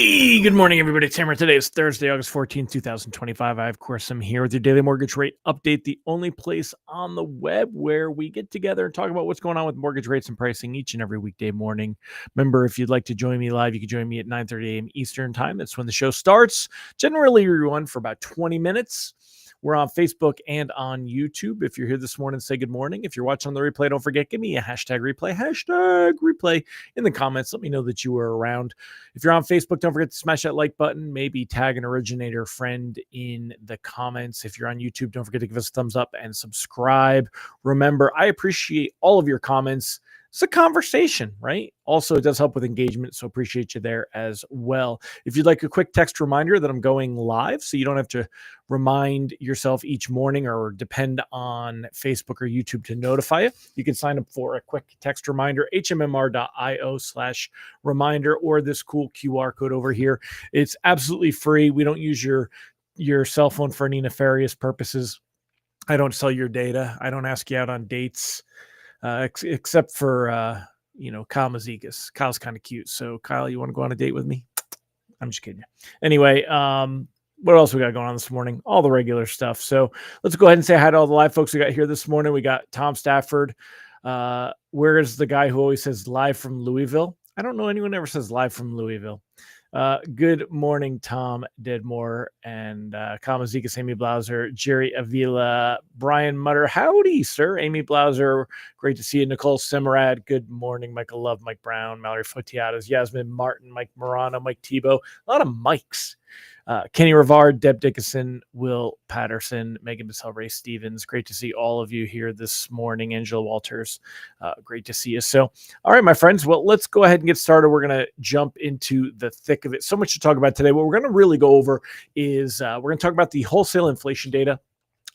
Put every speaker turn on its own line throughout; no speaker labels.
Hey, good morning, everybody. It's Hammer. Today is Thursday, August 14th, 2025. I, of course, am here with your daily mortgage rate update, the only place on the web where we get together and talk about what's going on with mortgage rates and pricing each and every weekday morning. Remember, if you'd like to join me live, you can join me at 9:30 a.m. Eastern Time. That's when the show starts. Generally, we run for about 20 minutes. We're on Facebook and on YouTube. If you're here this morning, say good morning. If you're watching on the replay, don't forget, give me a hashtag replay in the comments. Let me know that you were around. If you're on Facebook, don't forget to smash that like button. Maybe tag an originator friend in the comments. If you're on YouTube, don't forget to give us a thumbs up and subscribe. Remember, I appreciate all of your comments. It's a conversation, right? Also, it does help with engagement, so appreciate you there as well. If you'd like a quick text reminder that I'm going live, so you don't have to remind yourself each morning or depend on Facebook or YouTube to notify you, you can sign up for a quick text reminder, hmmr.io/reminder, or this cool QR code over here. It's absolutely free. We don't use your cell phone for any nefarious purposes. I don't sell your data. I don't ask you out on dates. Except for Kyle Mazegas. Kyle's kind of cute. So Kyle, you want to go on a date with me? I'm just kidding you. Anyway, what else we got going on this morning? All the regular stuff. So let's go ahead and say hi to all the live folks we got here this morning. We got Tom Stafford. Where is the guy who always says live from Louisville? I don't know anyone ever says live from Louisville. Good morning, Tom Dedmore and Kamazikas, Amy Blauser, Jerry Avila, Brian Mutter. Howdy, sir. Amy Blauser, great to see you. Nicole Semerad, good morning. Michael Love, Mike Brown, Mallory Fotiadas, Yasmin Martin, Mike Morano, Mike Tebow. A lot of Mikes. Kenny Rivard, Deb Dickinson, Will Patterson, Megan Bissell, Ray Stevens. Great to see all of you here this morning. Angela Walters, great to see you. So, all right, my friends, well, let's go ahead and get started. We're going to jump into the thick of it. So much to talk about today. What we're going to really go over is we're going to talk about the wholesale inflation data.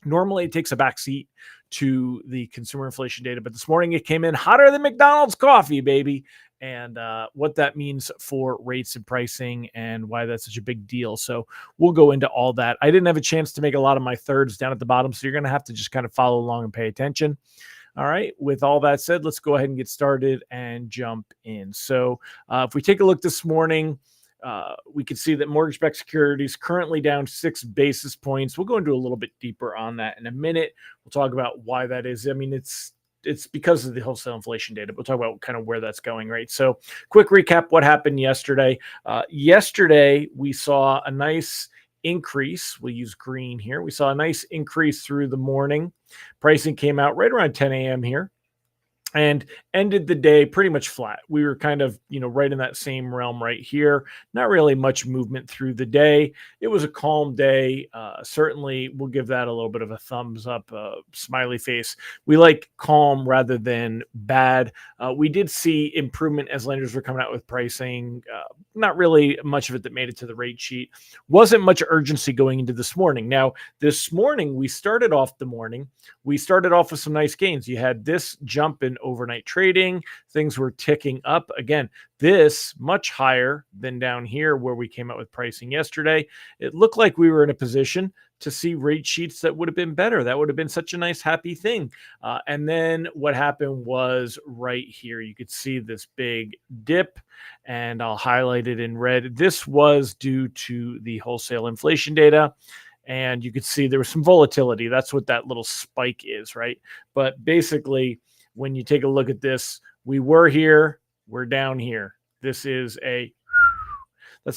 Normally, it takes a backseat to the consumer inflation data, but this morning it came in hotter than McDonald's coffee, baby. And what that means for rates and pricing and why that's such a big deal. So we'll go into all that. I didn't have a chance to make a lot of my thirds down at the bottom, so you're going to have to just kind of follow along and pay attention. All right. With all that said, let's go ahead and get started and jump in. So if we take a look this morning, we can see that mortgage-backed securities currently down 6 basis points. We'll go into a little bit deeper on that in a minute. We'll talk about why that is. I mean, it's because of the wholesale inflation data. We'll talk about kind of where that's going, right? So quick recap, what happened yesterday. Yesterday, we saw a nice increase. We'll use green here. We saw a nice increase through the morning. Pricing came out right around 10 a.m. here and ended the day pretty much flat. We were kind of, right in that same realm right here. Not really much movement through the day. It was a calm day. Certainly, we'll give that a little bit of a thumbs up, smiley face. We like calm rather than bad. We did see improvement as lenders were coming out with pricing. Not really much of it that made it to the rate sheet. Wasn't much urgency going into this morning. Now, this morning, we started off with some nice gains. You had this jump in overnight trading. Things were ticking up. Again, this much higher than down here where we came out with pricing yesterday. It looked like we were in a position to see rate sheets that would have been better. That would have been such a nice, happy thing. And then what happened was right here, you could see this big dip, and I'll highlight it in red. This was due to the wholesale inflation data. And you could see there was some volatility. That's what that little spike is, right? But basically, when you take a look at this, we were here, we're down here. That's a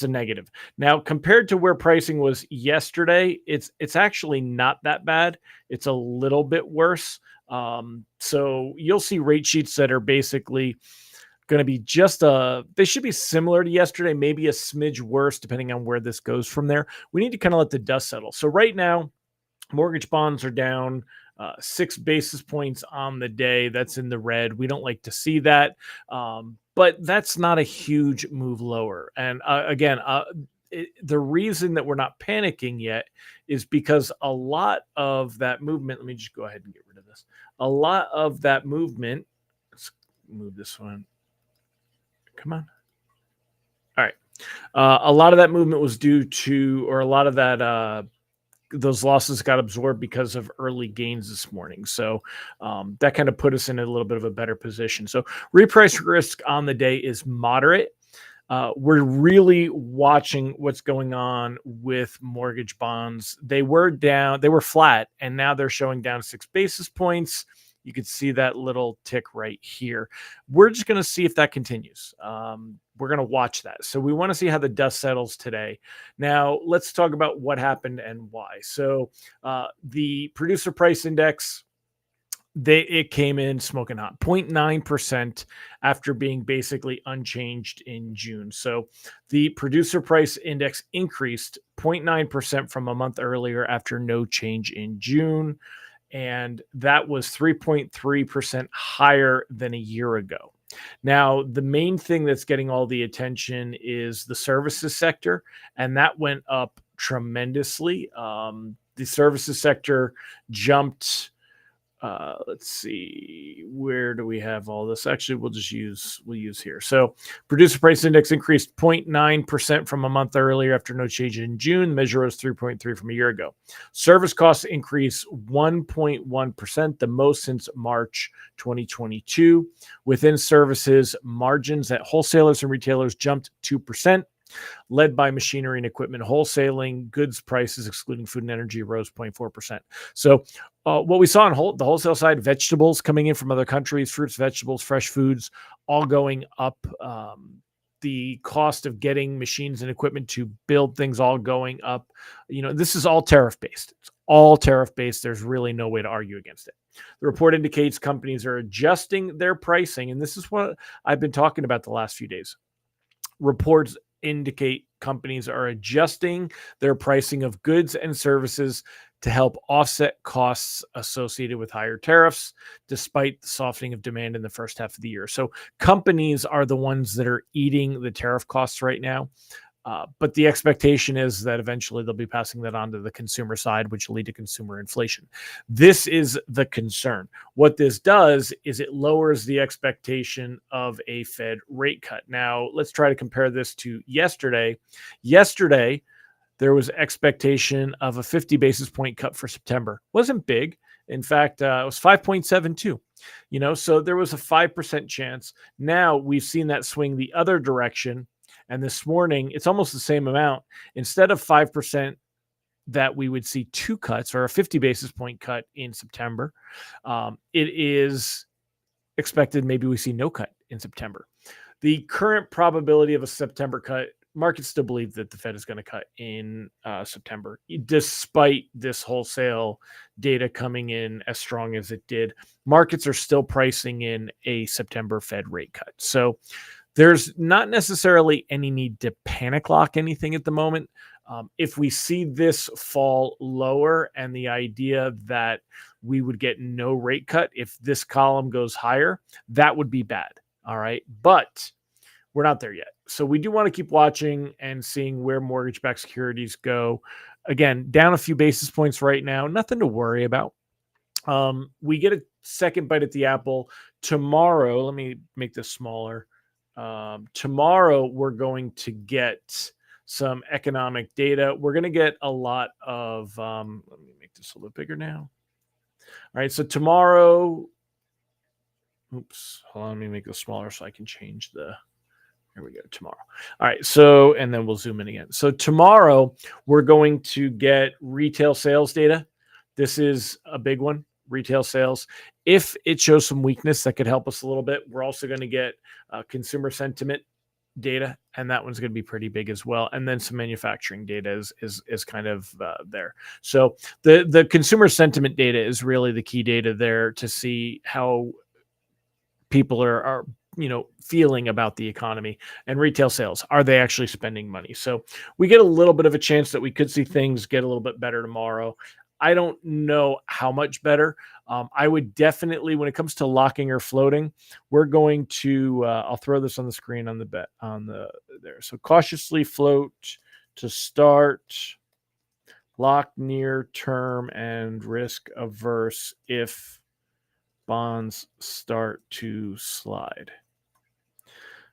negative. Now, compared to where pricing was yesterday, it's actually not that bad. It's a little bit worse. So you'll see rate sheets that are basically going to be they should be similar to yesterday, maybe a smidge worse, depending on where this goes from there. We need to kind of let the dust settle. So right now, mortgage bonds are down 6 basis points on the day. That's in the red. We don't like to see that. But that's not a huge move lower. And again, the reason that we're not panicking yet is because a lot of that movement, let me just go ahead and get rid of this. A lot of that movement, let's move this one. Come on. All right. A lot of that movement was due to, or a lot of that, those losses got absorbed because of early gains this morning. So that kind of put us in a little bit of a better position. So reprice risk on the day is moderate. we're really watching what's going on with mortgage bonds. They were down, they were flat, and now they're showing down 6 basis points. You can see that little tick right here. We're just going to see if that continues. We're going to watch that. So we want to see how the dust settles today. Now, let's talk about what happened and why. So the producer price index, it came in smoking hot, 0.9% after being basically unchanged in June. So the producer price index increased 0.9% from a month earlier after no change in June. And that was 3.3% higher than a year ago. Now, the main thing that's getting all the attention is the services sector, and that went up tremendously. The services sector jumped. Let's see, where do we have all this? Actually, we'll use here. So producer price index increased 0.9% from a month earlier after no change in June. The measure was 3.3 from a year ago. Service costs increased 1.1%, the most since March 2022. Within services, margins at wholesalers and retailers jumped 2%. Led by machinery and equipment wholesaling, goods prices, excluding food and energy, rose 0.4%. So what we saw on the wholesale side, vegetables coming in from other countries, fruits, vegetables, fresh foods, all going up. The cost of getting machines and equipment to build things all going up. This is all tariff-based. It's all tariff-based. There's really no way to argue against it. The report indicates companies are adjusting their pricing, and this is what I've been talking about the last few days. Reports indicate companies are adjusting their pricing of goods and services to help offset costs associated with higher tariffs, despite the softening of demand in the first half of the year. So companies are the ones that are eating the tariff costs right now. But the expectation is that eventually they'll be passing that on to the consumer side, which will lead to consumer inflation. This is the concern. What this does is it lowers the expectation of a Fed rate cut. Now, let's try to compare this to yesterday. Yesterday, there was expectation of a 50 basis point cut for September. Wasn't big. In fact, it was 5.72. So there was a 5% chance. Now we've seen that swing the other direction. And this morning, it's almost the same amount. Instead of 5%, that we would see 2 cuts or a 50 basis point cut in September. It is expected maybe we see no cut in September. The current probability of a September cut, markets still believe that the Fed is going to cut in September, despite this wholesale data coming in as strong as it did. Markets are still pricing in a September Fed rate cut. So there's not necessarily any need to panic lock anything at the moment. If we see this fall lower and the idea that we would get no rate cut if this column goes higher, that would be bad. All right. But we're not there yet. So we do want to keep watching and seeing where mortgage-backed securities go. Again, down a few basis points right now. Nothing to worry about. We get a second bite at the apple tomorrow. Let me make this smaller. Tomorrow, we're going to get some economic data. We're going to get a lot of, let me make this a little bigger now. All right. So tomorrow, hold on, let me make this smaller so I can change here we go, tomorrow. All right. So, and then we'll zoom in again. So tomorrow, we're going to get retail sales data. This is a big one. Retail sales. If it shows some weakness, that could help us a little bit. We're also going to get consumer sentiment data, and that one's going to be pretty big as well. And then some manufacturing data is kind of there. So the consumer sentiment data is really the key data there to see how people are feeling about the economy. And retail sales, are they actually spending money? So we get a little bit of a chance that we could see things get a little bit better tomorrow. I don't know how much better. I would definitely, when it comes to locking or floating, we're going to, I'll throw this on the screen on the bet there. So cautiously float to start, lock near term, and risk averse if bonds start to slide.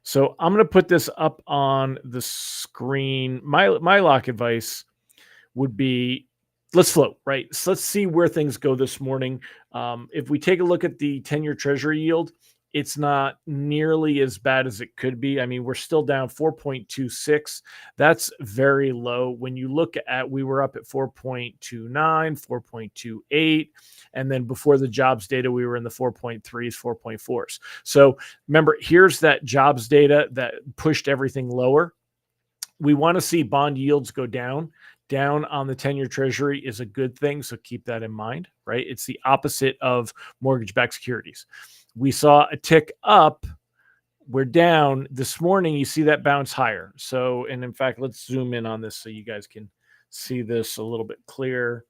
So I'm going to put this up on the screen. My lock advice would be, let's float, right? So let's see where things go this morning. If we take a look at the 10-year Treasury yield, it's not nearly as bad as it could be. I mean, we're still down 4.26. That's very low. When you look at, we were up at 4.29, 4.28, and then before the jobs data, we were in the 4.3s, 4.4s. So remember, here's that jobs data that pushed everything lower. We want to see bond yields go down. Down on the 10-year treasury is a good thing, so keep that in mind, right? It's the opposite of mortgage-backed securities. We saw a tick up. We're down this morning. You see that bounce higher. So, and in fact, let's zoom in on this so you guys can see this a little bit clearer.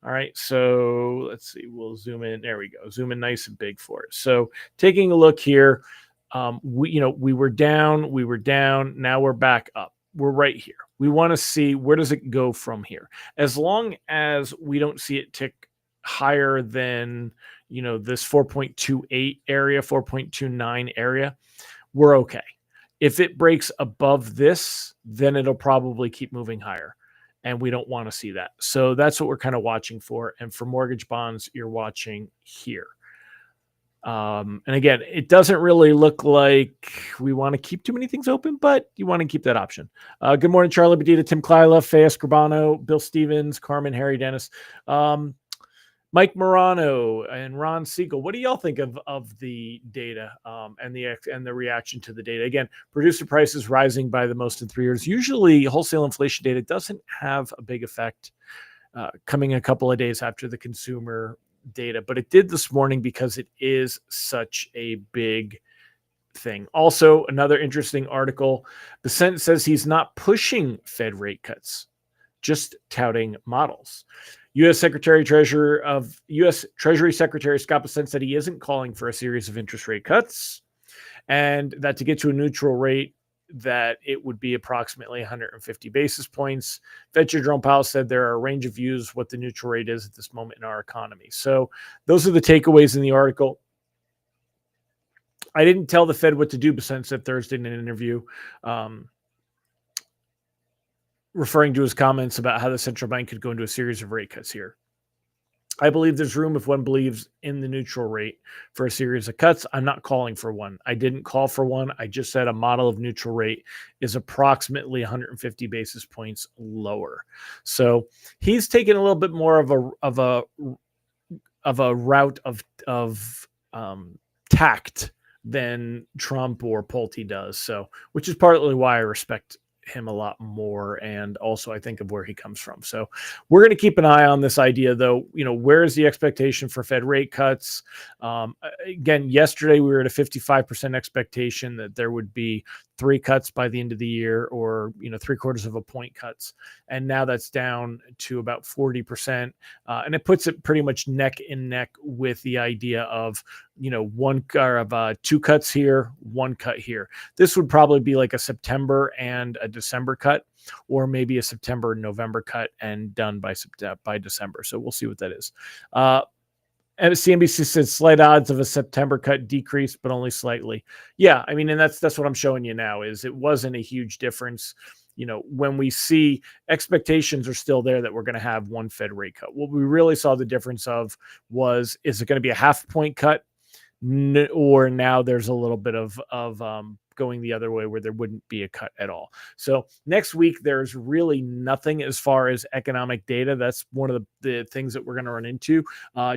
All right, so let's see. We'll zoom in. There we go. Zoom in nice and big for it. So, taking a look here, we were down. Now we're back up. We're right here. We want to see where does it go from here. As long as we don't see it tick higher than this 4.28 area, 4.29 area, we're okay. If it breaks above this, then it'll probably keep moving higher. And we don't want to see that. So that's what we're kind of watching for. And for mortgage bonds, you're watching here. And again, it doesn't really look like we want to keep too many things open, but you want to keep that option. Good morning, Charlie Bedita, Tim Klyla, Faye Escribano, Bill Stevens, Carmen, Harry Dennis, Mike Morano, and Ron Siegel. What do y'all think of the data and the reaction to the data? Again, producer prices rising by the most in 3 years. Usually, wholesale inflation data doesn't have a big effect coming a couple of days after the consumer data, but it did this morning because it is such a big thing. Also, another interesting article, the Senate says he's not pushing Fed rate cuts, just touting models. U.S. Treasury Secretary Scott Bessent said he isn't calling for a series of interest rate cuts, and that to get to a neutral rate, that it would be approximately 150 basis points. Fed Chair Jerome Powell said there are a range of views what the neutral rate is at this moment in our economy. So those are the takeaways in the article. I didn't tell the Fed what to do, Bessent said Thursday in an interview, referring to his comments about how the central bank could go into a series of rate cuts here. I believe there's room if one believes in the neutral rate for a series of cuts. I'm not calling for one. I didn't call for one. I just said a model of neutral rate is approximately 150 basis points lower. So he's taken a little bit more of a route of tact than Trump or Pulte does. So, which is partly why I respect him a lot more, and also I think of where he comes from. So we're going to keep an eye on this idea, though. Where is the expectation for Fed rate cuts? Again, yesterday we were at a 55% expectation that there would be 3 cuts by the end of the year, or 3/4 of a point cuts, and now that's down to about 40%, and it puts it pretty much neck and neck with the idea of 2 cuts here, 1 cut here. This would probably be like a September and a December cut, or maybe a September and November cut and done by December. So we'll see what that is. And CNBC says slight odds of a September cut decrease, but only slightly. Yeah, I mean, and that's what I'm showing you now, is it wasn't a huge difference. When we see expectations are still there that we're going to have 1 Fed rate cut. What we really saw the difference of was, is it going to be a half point cut, or now there's a little bit of going the other way where there wouldn't be a cut at all. So next week, there's really nothing as far as economic data. That's one of the things that we're going to run into.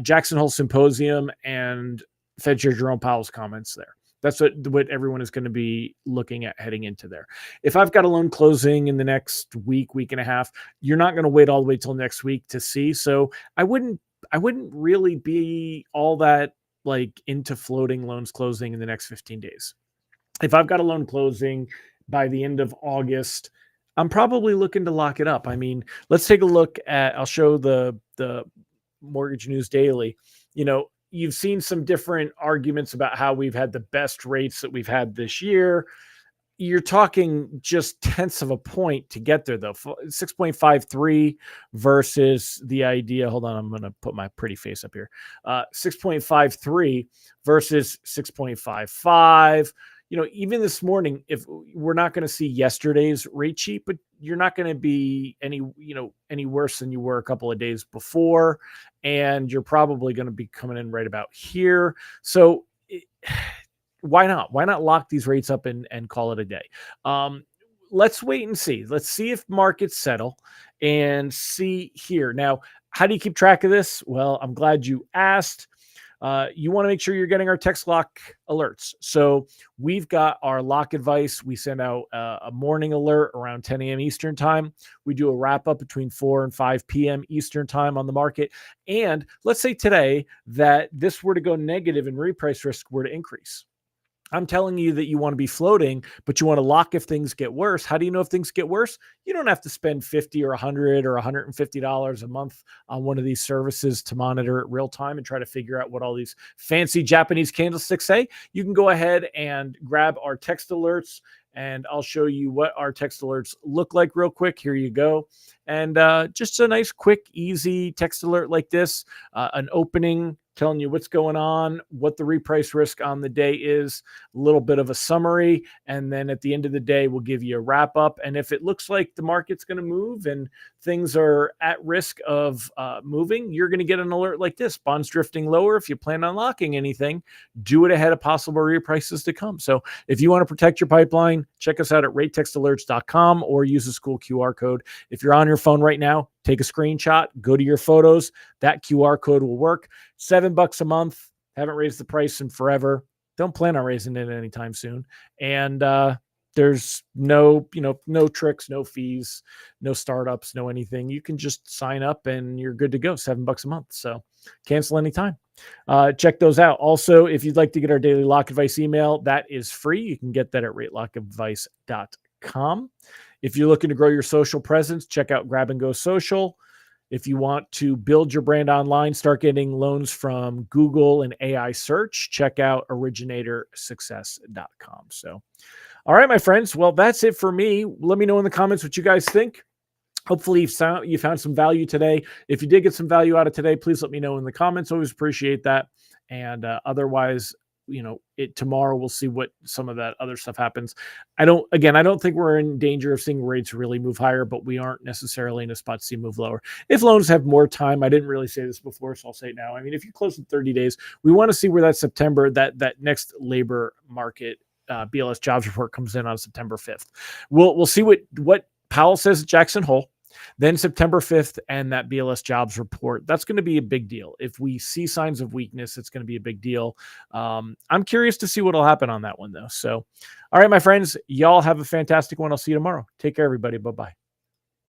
Jackson Hole Symposium and Fed Chair Jerome Powell's comments there. That's what everyone is going to be looking at heading into there. If I've got a loan closing in the next week and a half, you're not going to wait all the way till next week to see. So I wouldn't really be all that into floating loans closing in the next 15 days. If I've got a loan closing by the end of August, I'm probably looking to lock it up. I mean, let's take a look at, I'll show the Mortgage News Daily. You've seen some different arguments about how we've had the best rates that we've had this year. You're talking just tenths of a point to get there, though. 6.53 versus the idea. Hold on, I'm going to put my pretty face up here. 6.53 versus 6.55. Even this morning, if we're not going to see yesterday's rate sheet, but you're not going to be any worse than you were a couple of days before, and you're probably going to be coming in right about here. So why not? Why not lock these rates up and call it a day? Um, let's wait and see. Let's see if markets settle and see here. Now, how do you keep track of this? Well, I'm glad you asked. You want to make sure you're getting our text lock alerts. So we've got our lock advice. We send out a morning alert around 10 a.m. Eastern time. We do a wrap up between 4 and 5 p.m. Eastern time on the market. And let's say today that this were to go negative and reprice risk were to increase. I'm telling you that you want to be floating, but you want to lock if things get worse. How do you know if things get worse? You don't have to spend 50 or 100 or $150 a month on one of these services to monitor it real time and try to figure out what all these fancy Japanese candlesticks say. You can go ahead and grab our text alerts, and I'll show you what our text alerts look like real quick. Here you go. And just a nice, quick, easy text alert like this, an opening telling you what's going on, what the reprice risk on the day is, a little bit of a summary, and then at the end of the day, we'll give you a wrap up. And if it looks like the market's going to move and things are at risk of moving, you're going to get an alert like this. Bonds drifting lower. If you plan on locking anything, do it ahead of possible reprices to come. So if you want to protect your pipeline, check us out at ratetextalerts.com or use the school QR code. If you're on your phone right now, take a screenshot, go to your photos. That QR code will work. $7 a month. Haven't raised the price in forever. Don't plan on raising it anytime soon. And there's no tricks, no fees, no startups, no anything. You can just sign up and you're good to go. $7 a month. So cancel anytime. Check those out. Also, if you'd like to get our daily lock advice email, that is free. You can get that at ratelockadvice.com. If you're looking to grow your social presence, check out Grab and Go Social. If you want to build your brand online, start getting loans from Google and AI search, check out originatorssuccess.com. So, all right, my friends. Well, that's it for me. Let me know in the comments what you guys think. Hopefully you found some value today. If you did get some value out of today, please let me know in the comments. Always appreciate that. And otherwise, tomorrow we'll see what some of that other stuff happens. I don't think we're in danger of seeing rates really move higher, but we aren't necessarily in a spot to see move lower. If loans have more time, I didn't really say this before, so I'll say it now. I mean, if you close in 30 days, we want to see where that September, that next labor market BLS jobs report comes in on September 5th. We'll see what Powell says at Jackson Hole. Then September 5th and that BLS jobs report, that's going to be a big deal. If we see signs of weakness, it's going to be a big deal. I'm curious to see what will happen on that one, though. So, all right, my friends, y'all have a fantastic one. I'll see you tomorrow. Take care, everybody. Bye-bye.